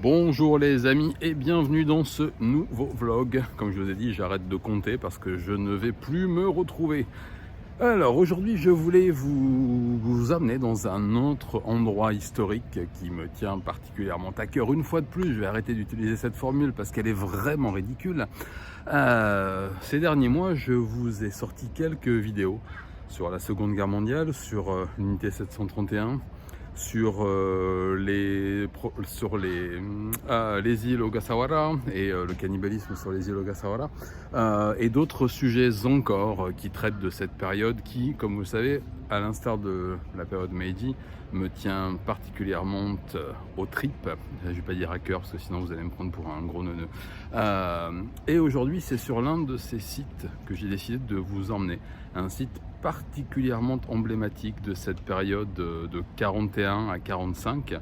Bonjour les amis et bienvenue dans ce nouveau vlog. Comme je vous ai dit, j'arrête de compter parce que je ne vais plus me retrouver. Alors aujourd'hui, je voulais vous amener dans un autre endroit historique qui me tient particulièrement à cœur. Une fois de plus, je vais arrêter d'utiliser cette formule parce qu'elle est vraiment ridicule. Ces derniers mois, je vous ai sorti quelques vidéos sur la Seconde Guerre mondiale, sur l'unité 731, sur les îles Ogasawara et le cannibalisme sur les îles Ogasawara et d'autres sujets encore qui traitent de cette période qui, comme vous le savez, à l'instar de la période Meiji, me tient particulièrement aux tripes. Je ne vais pas dire à cœur parce que sinon vous allez me prendre pour un gros neuneu. Et aujourd'hui, c'est sur l'un de ces sites que j'ai décidé de vous emmener. Un site particulièrement emblématique de cette période de 41 à 45.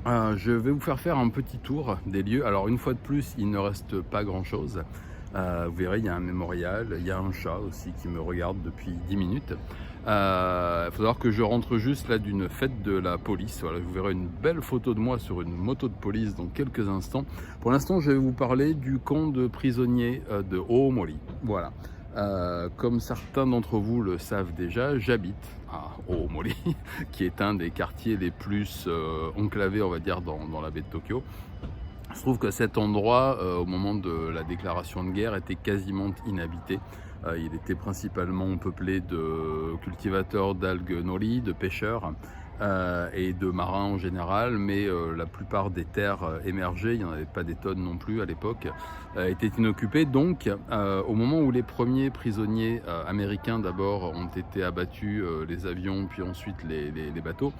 Je vais vous faire un petit tour des lieux. Alors une fois de plus, il ne reste pas grand chose. Vous verrez, il y a un mémorial, il y a un chat aussi qui me regarde depuis 10 minutes. Il faut savoir que je rentre juste là d'une fête de la police. Voilà, vous verrez une belle photo de moi sur une moto de police dans quelques instants. Pour l'instant, je vais vous parler du camp de prisonniers de Oomori. Voilà. Comme certains d'entre vous le savent déjà, j'habite à Oomori, qui est un des quartiers les plus enclavés, on va dire, dans la baie de Tokyo. Je trouve que cet endroit, au moment de la déclaration de guerre, était quasiment inhabité. Il était principalement peuplé de cultivateurs d'algues nori, de pêcheurs et de marins en général, mais la plupart des terres émergées, il n'y en avait pas des tonnes non plus à l'époque, étaient inoccupées. Donc au moment où les premiers prisonniers américains d'abord ont été abattus, les avions puis ensuite les bateaux,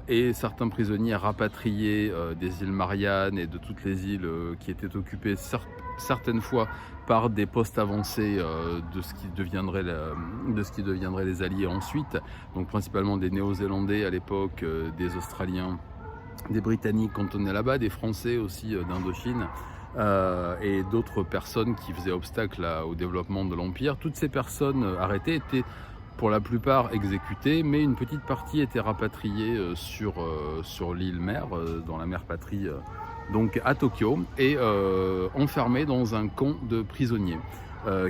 et certains prisonniers rapatriés des îles Mariannes et de toutes les îles qui étaient occupées certaines fois par des postes avancés de ce qui deviendrait les Alliés ensuite, donc principalement des Néo-Zélandais à l'époque, des Australiens, des Britanniques cantonnés là-bas, des Français aussi d'Indochine, et d'autres personnes qui faisaient obstacle au développement de l'Empire. Toutes ces personnes arrêtées étaient pour la plupart exécutées, mais une petite partie était rapatriée sur l'île mère, dans la mer patrie, donc à Tokyo, et enfermée dans un camp de prisonniers,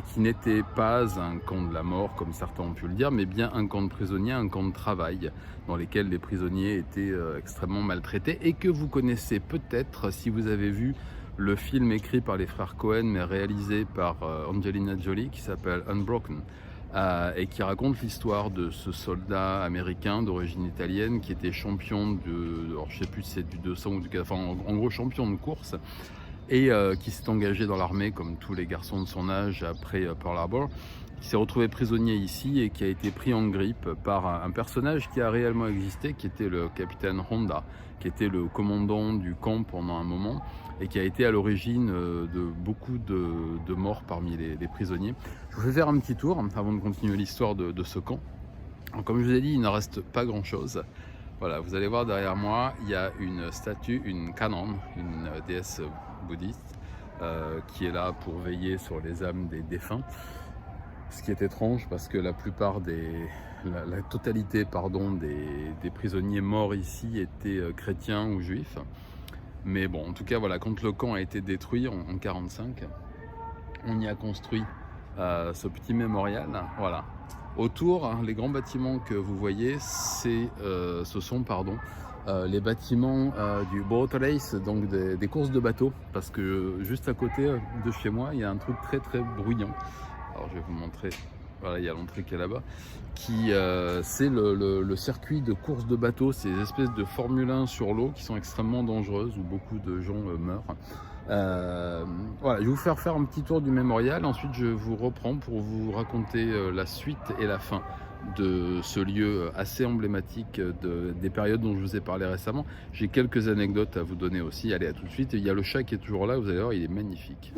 qui n'était pas un camp de la mort comme certains ont pu le dire, mais bien un camp de prisonniers, un camp de travail dans lequel les prisonniers étaient extrêmement maltraités, et que vous connaissez peut-être si vous avez vu le film écrit par les frères Cohen mais réalisé par Angelina Jolie qui s'appelle Unbroken. Et qui raconte l'histoire de ce soldat américain d'origine italienne qui était champion alors je sais plus si c'est du 200 ou du 400, enfin en gros champion de course, et qui s'est engagé dans l'armée comme tous les garçons de son âge après Pearl Harbor, qui s'est retrouvé prisonnier ici et qui a été pris en grippe par un personnage qui a réellement existé, qui était le capitaine Honda, qui était le commandant du camp pendant un moment et qui a été à l'origine de beaucoup de morts parmi les prisonniers. Je vous fais faire un petit tour avant de continuer l'histoire de ce camp. Alors, comme je vous ai dit, il ne reste pas grand chose. Voilà, vous allez voir derrière moi, il y a une statue, une Kannon, une déesse bouddhiste, qui est là pour veiller sur les âmes des défunts. Ce qui est étrange parce que la totalité des prisonniers morts ici étaient chrétiens ou juifs. Mais bon, en tout cas, voilà, quand le camp a été détruit en 1945, on y a construit ce petit mémorial. Voilà. Autour, les grands bâtiments que vous voyez, ce sont les bâtiments du boat race, donc des courses de bateaux, parce que juste à côté de chez moi, il y a un truc très très bruyant. Alors je vais vous montrer, voilà, il y a l'entrée qui est là-bas, qui c'est le circuit de course de bateaux, ces espèces de Formule 1 sur l'eau qui sont extrêmement dangereuses, où beaucoup de gens meurent. Voilà, je vais vous faire un petit tour du mémorial, ensuite je vous reprends pour vous raconter la suite et la fin de ce lieu assez emblématique des périodes dont je vous ai parlé récemment. J'ai quelques anecdotes à vous donner aussi, allez, à tout de suite. Il y a le chat qui est toujours là, vous allez voir, il est magnifique.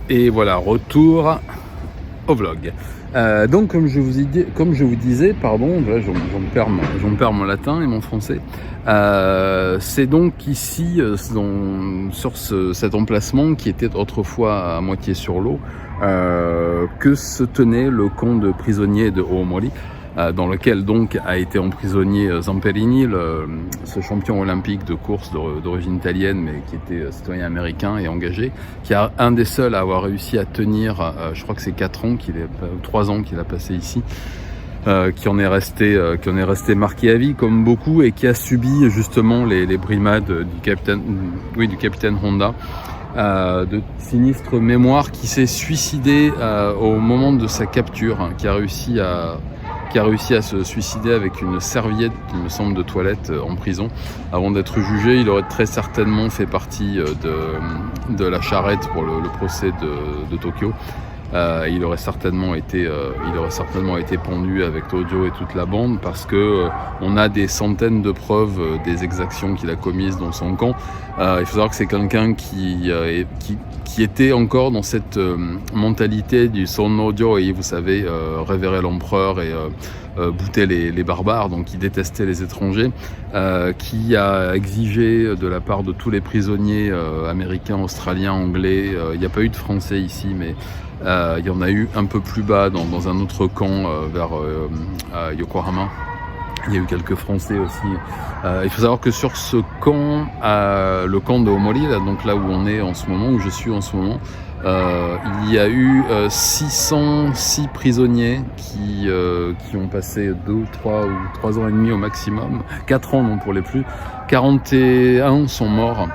Et voilà, retour au vlog. Donc comme je vous disais, pardon, là, j'en perds mon latin et mon français. C'est donc ici, sur cet emplacement qui était autrefois à moitié sur l'eau, que se tenait le camp de prisonniers de Oomori, dans lequel donc a été emprisonné Zamperini, ce champion olympique de course d'origine italienne, mais qui était citoyen américain et engagé, qui est un des seuls à avoir réussi à tenir, je crois que c'est 3 ans qu'il a passé ici, qui en est resté marqué à vie comme beaucoup, et qui a subi justement les brimades du capitaine Honda. De sinistre mémoire, qui s'est suicidé au moment de sa capture, qui a réussi à se suicider avec une serviette, il me semble, de toilette en prison. Avant d'être jugé, il aurait très certainement fait partie de la charrette pour le procès de Tokyo. Il aurait certainement été pendu avec Tojo et toute la bande, parce que on a des centaines de preuves des exactions qu'il a commises dans son camp. Il faut savoir que c'est quelqu'un qui était encore dans cette mentalité du Sonnojo, et vous savez, révérer l'empereur et bouter les barbares, donc il détestait les étrangers, qui a exigé de la part de tous les prisonniers américains, australiens, anglais, il n'y a pas eu de français ici, mais il y en a eu un peu plus bas dans un autre camp vers Yokohama. Il y a eu quelques Français aussi. Il faut savoir que sur ce camp, le camp de Oomori, donc là où on est en ce moment, où je suis en ce moment, il y a eu 606 prisonniers qui ont passé 3 ans et demi au maximum, 4 ans non pour les plus. 41 sont morts.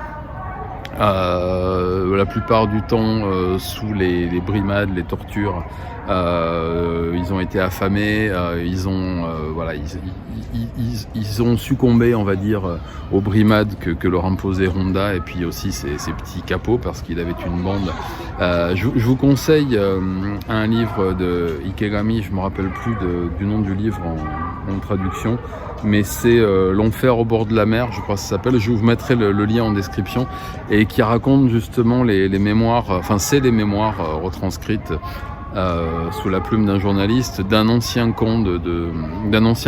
La plupart du temps sous les brimades, les tortures. Ils ont été affamés, ils ont succombé, on va dire, aux brimades que leur imposait Honda, et puis aussi ces petits capots, parce qu'il avait une bande. Je vous conseille un livre de Ikegami, je ne me rappelle plus du nom du livre en traduction, mais c'est L'enfer au bord de la mer, je crois que ça s'appelle. Je vous mettrai le lien en description, et qui raconte justement les mémoires, c'est les mémoires retranscrites sous la plume d'un journaliste d'un ancien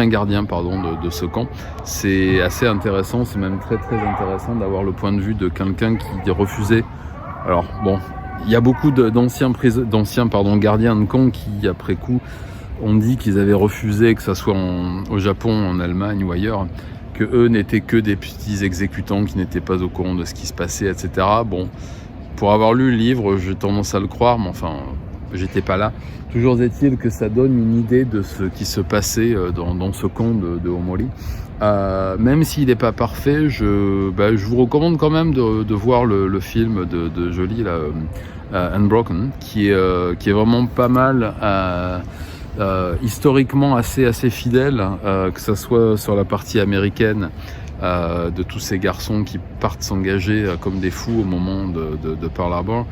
gardien de ce camp. C'est assez intéressant, c'est même très très intéressant d'avoir le point de vue de quelqu'un qui refusait. Alors bon, il y a beaucoup d'anciens gardiens de camp qui, après coup, ont dit qu'ils avaient refusé, que ce soit au Japon, en Allemagne ou ailleurs, que eux n'étaient que des petits exécutants qui n'étaient pas au courant de ce qui se passait, etc. Bon, pour avoir lu le livre, j'ai tendance à le croire, mais enfin, j'étais pas là. Toujours est-il que ça donne une idée de ce qui se passait dans ce camp de Oomori. Même s'il n'est pas parfait, je vous recommande quand même de voir le film de Jolie, là, Unbroken, qui est vraiment pas mal, historiquement assez fidèle, que ce soit sur la partie américaine, de tous ces garçons qui partent s'engager comme des fous au moment de Pearl Harbor.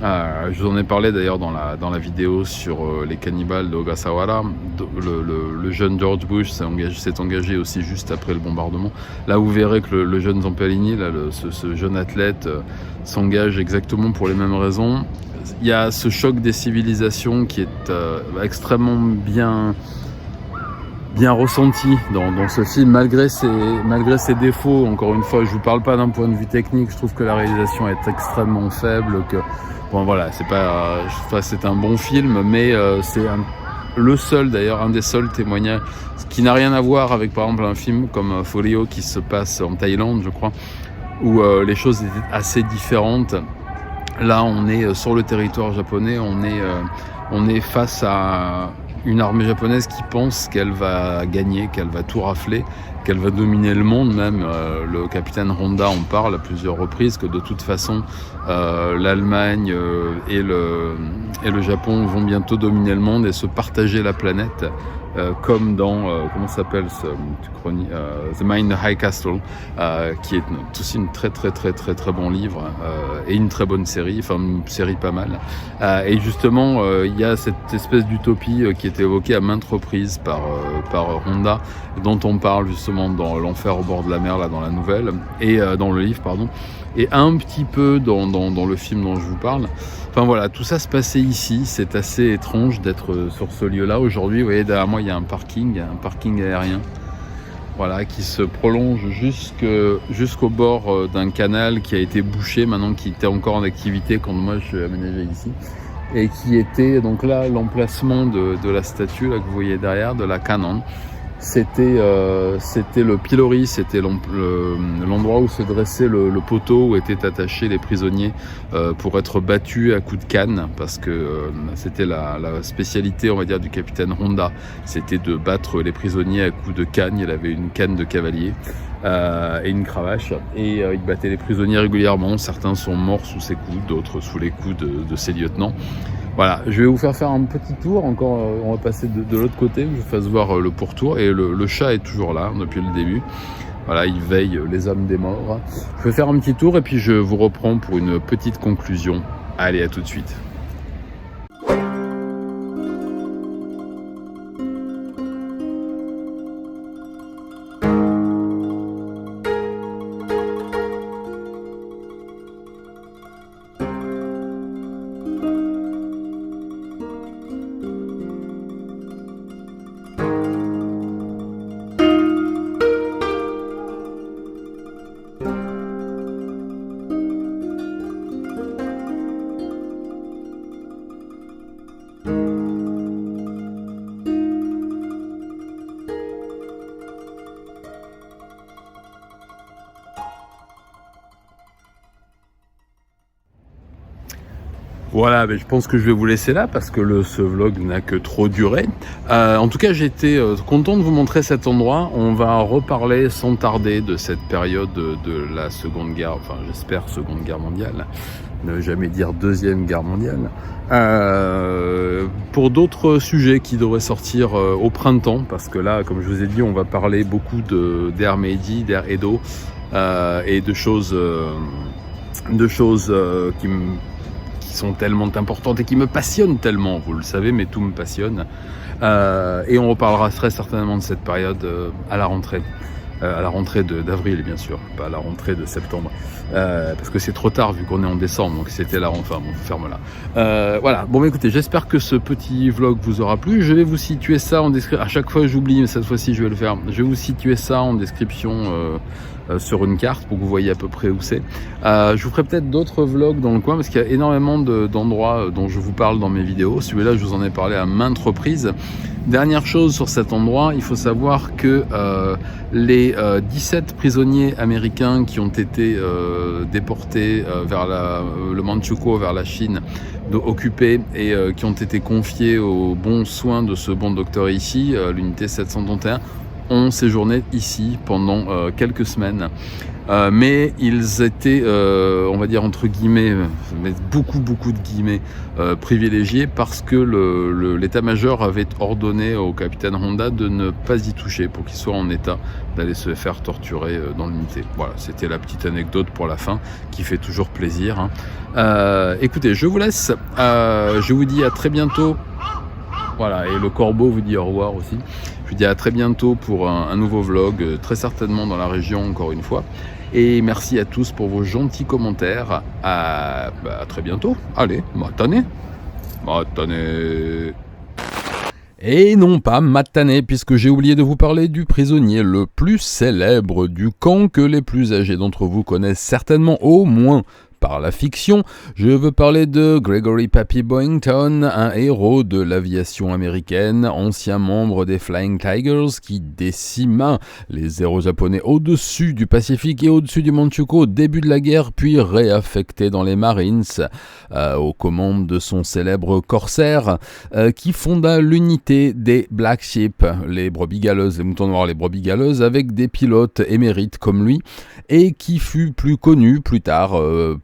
Je vous en ai parlé d'ailleurs dans la vidéo sur les cannibales de Ogasawara. Le jeune George Bush s'est engagé aussi juste après le bombardement. Là, vous verrez que le jeune Zamperini, ce jeune athlète, s'engage exactement pour les mêmes raisons. Il y a ce choc des civilisations qui est extrêmement bien ressenti dans ce film, malgré ses défauts. Encore une fois, je vous parle pas d'un point de vue technique, je trouve que la réalisation est extrêmement faible, bon voilà, c'est un bon film, mais c'est un des seuls témoignages, qui n'a rien à voir avec, par exemple, un film comme Folio qui se passe en Thaïlande, je crois, où les choses étaient assez différentes. Là, on est sur le territoire japonais, on est face à une armée japonaise qui pense qu'elle va gagner, qu'elle va tout rafler, qu'elle va dominer le monde. Même le capitaine Honda en parle à plusieurs reprises, que de toute façon l'Allemagne et le Japon vont bientôt dominer le monde et se partager la planète, comme dans comment s'appelle The Mine High Castle, qui est aussi une très bon livre, et une très bonne série, enfin une série pas mal, et justement il y a cette espèce d'utopie qui est évoquée à maintes reprises par Honda, dont on parle justement justement dans l'enfer au bord de la mer, là dans la nouvelle, et dans le livre, pardon, et un petit peu dans le film dont je vous parle. Enfin voilà, tout ça se passait ici. C'est assez étrange d'être sur ce lieu-là. Aujourd'hui, vous voyez, derrière moi, il y a un parking aérien. Voilà, qui se prolonge jusqu'au bord d'un canal qui a été bouché, maintenant qui était encore en activité quand moi je suis aménagé ici. Et qui était donc là l'emplacement de la statue là, que vous voyez derrière, de la Canon. C'était le pilori, c'était l'endroit où se dressait le poteau où étaient attachés les prisonniers pour être battus à coups de canne, parce que c'était la spécialité, on va dire, du capitaine Honda, c'était de battre les prisonniers à coups de canne. Il avait une canne de cavalier et une cravache, et il battait les prisonniers régulièrement. Certains sont morts sous ses coups, d'autres sous les coups de ses lieutenants. Voilà, je vais vous faire un petit tour, encore on va passer de l'autre côté, je vous fasse voir le pourtour, et le chat est toujours là depuis le début. Voilà, il veille les âmes des morts. Je vais faire un petit tour et puis je vous reprends pour une petite conclusion. Allez, à tout de suite. Voilà, mais je pense que je vais vous laisser là parce que ce vlog n'a que trop duré. En tout cas, j'étais content de vous montrer cet endroit. On va reparler sans tarder de cette période de la Seconde Guerre, enfin j'espère Seconde Guerre mondiale, ne jamais dire Deuxième Guerre mondiale, pour d'autres sujets qui devraient sortir au printemps, parce que là, comme je vous ai dit, on va parler beaucoup d'Air Meiji, d'Air Edo, et de choses qui sont tellement importantes et qui me passionnent tellement, vous le savez, mais tout me passionne. Et on reparlera très certainement de cette période à la rentrée d'avril, bien sûr, pas à la rentrée de septembre, parce que c'est trop tard vu qu'on est en décembre, donc c'était là, enfin bon, ferme là. Voilà, bon, écoutez, j'espère que ce petit vlog vous aura plu. Je vais vous situer ça en description. À chaque fois j'oublie, mais cette fois-ci je vais le faire. Je vais vous situer ça en description sur une carte pour que vous voyez à peu près où c'est. Je vous ferai peut-être d'autres vlogs dans le coin parce qu'il y a énormément d'endroits dont je vous parle dans mes vidéos. Celui-là, je vous en ai parlé à maintes reprises. Dernière chose sur cet endroit, il faut savoir que les 17 prisonniers américains qui ont été déportés vers le Manchukuo, vers la Chine, occupés, et qui ont été confiés aux bons soins de ce bon docteur ici, l'unité 731, ont séjourné ici pendant quelques semaines. Mais ils étaient, on va dire entre guillemets, mais beaucoup de guillemets, privilégiés, parce que l'état-major avait ordonné au capitaine Honda de ne pas y toucher pour qu'il soit en état d'aller se faire torturer dans l'unité. Voilà, c'était la petite anecdote pour la fin qui fait toujours plaisir, hein. Écoutez, je vous laisse, je vous dis à très bientôt. Voilà, et le corbeau vous dit au revoir aussi. Je vous dis à très bientôt pour un nouveau vlog, très certainement dans la région encore une fois. Et merci à tous pour vos gentils commentaires. À très bientôt. Allez, matane. Et non pas matane, puisque j'ai oublié de vous parler du prisonnier le plus célèbre du camp, que les plus âgés d'entre vous connaissent certainement au moins par la fiction. Je veux parler de Gregory Pappy Boyington, un héros de l'aviation américaine, ancien membre des Flying Tigers, qui décima les héros japonais au-dessus du Pacifique et au-dessus du Manchukuo au début de la guerre, puis réaffecté dans les Marines aux commandes de son célèbre corsaire, qui fonda l'unité des Black Sheep, les brebis galeuses, les moutons noirs, les brebis galeuses, avec des pilotes émérites comme lui, et qui fut plus connu plus tard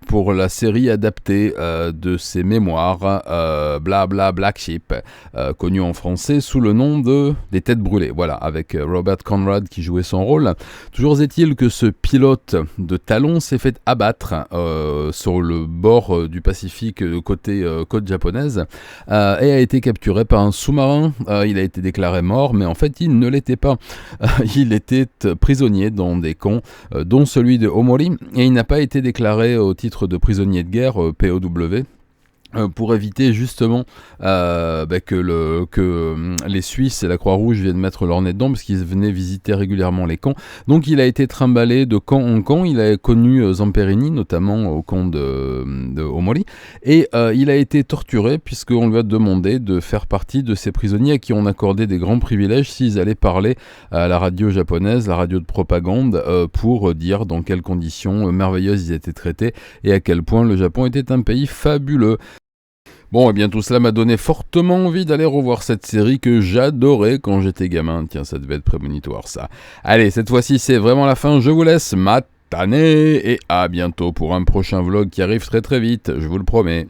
pour la série adaptée de ses mémoires Bla Bla Black Sheep, connu en français sous le nom de Des Têtes Brûlées, voilà, avec Robert Conrad qui jouait son rôle. Toujours est-il que ce pilote de talon s'est fait abattre sur le bord du Pacifique côté côte japonaise et a été capturé par un sous-marin. Il a été déclaré mort, mais en fait il ne l'était pas. Il était prisonnier dans des camps, dont celui de Omori, et il n'a pas été déclaré au titre de prisonnier de guerre, POW. Pour éviter justement que les Suisses et la Croix-Rouge viennent mettre leur nez dedans, parce qu'ils venaient visiter régulièrement les camps. Donc il a été trimballé de camp en camp. Il a connu Zamperini, notamment au camp de Omori, et il a été torturé puisqu'on lui a demandé de faire partie de ces prisonniers à qui on accordait des grands privilèges s'ils allaient parler à la radio japonaise, la radio de propagande, pour dire dans quelles conditions merveilleuses ils étaient traités et à quel point le Japon était un pays fabuleux. Bon, et bien tout cela m'a donné fortement envie d'aller revoir cette série que j'adorais quand j'étais gamin. Tiens, ça devait être prémonitoire ça. Allez, cette fois-ci c'est vraiment la fin, je vous laisse mataner et à bientôt pour un prochain vlog qui arrive très très vite, je vous le promets.